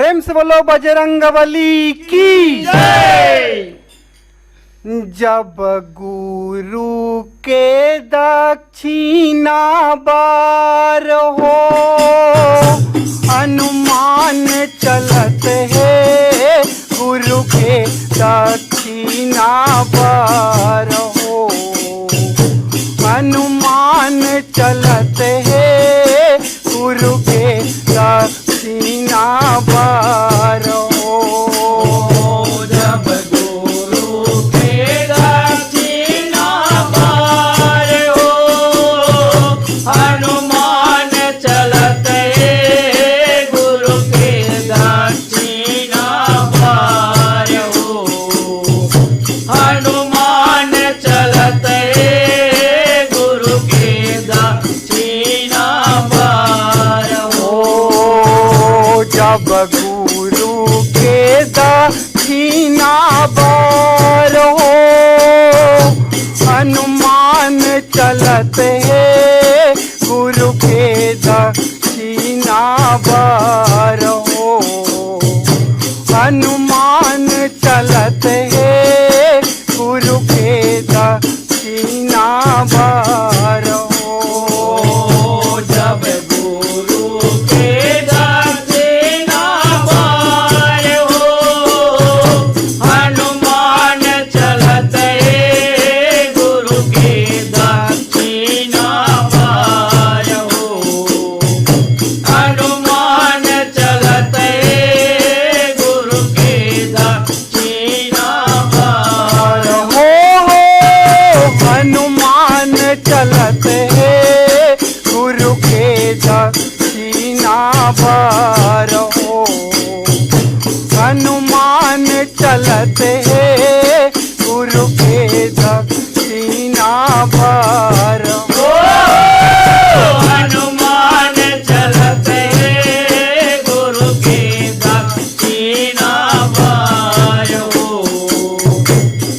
प्रेम से बोलो बजरंगबली की जय। जब गुरु के दक्षिणा बार हो, हनुमान चलत है गुरु के दक्षिणा बार हो, हनुमान चलत है गुरु के दक्षिणा बार हो। जब गुरु के दक्षिणा बार हो, हनुमान चलत है गुरु के दक्षिणा बार हो, हनुमान चलत है गुरु के दक्षिणा बार हो। जब गुरु के दक्षिणा बार हो, हनुमान चलत है गुरु के दक्षिणा बार हो, हनुमान चलत है गुरु के दक्षिणा बार हो। जब गुरु के दक्षिणा बार हो, हनुमान चलत है गुरु के दक्षिणा बार हो, हनुमान चलत है गुरु के दक्षिणा बार हो, हनुमान चलत है गुरु के दक्षिणा बार हो, हनुमान चलत है गुरु के दक्षिणा बार हो। हनुमान चलत है गुरु के दक्षिणा बार हो,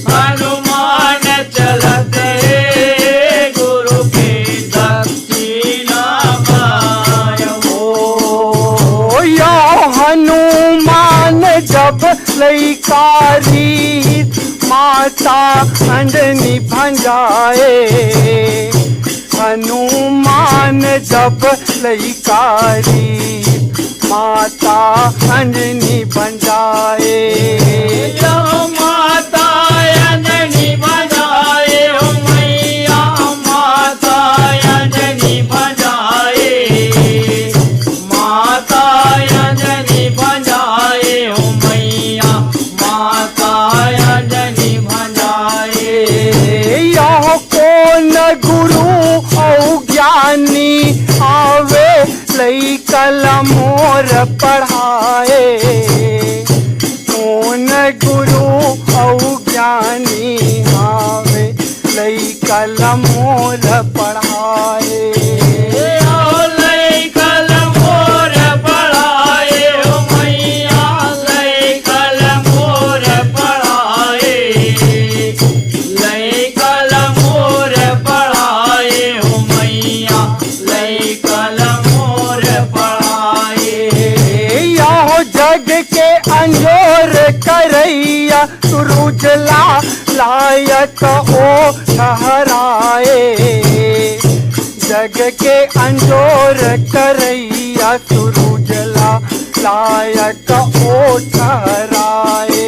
हनुमान चलत है गुरु के दक्षिणा बार हो। यो हनुमान जब लैकारी माता अंजनी भंजाए, हनुमान जब लैकारी माता अंजनी भंजाए। माता अंजनी भजाए हो मैया, माता अंजनी भजाए, माता अंजनी भजाए हो मैया, माता अंजनी भजाए। यह कौन गुरु औ ज्ञानी आवे लैकल मोर पढ़ाए, कौन गुरु औ ज्ञानी आवे लैकल मोर पढ़ाए। लैकल मोर पढ़ाए हो मैया, लैकल मोर पढ़ाए, लैकल मोर पढ़ाए हो मैया, लैकल मोर पढ़ाए। यह जग के अंजोर करैया सुरुजला लायक ओ ठहराए, जग के अंजोर करैया सुरुजला लायक ओ ठहराए।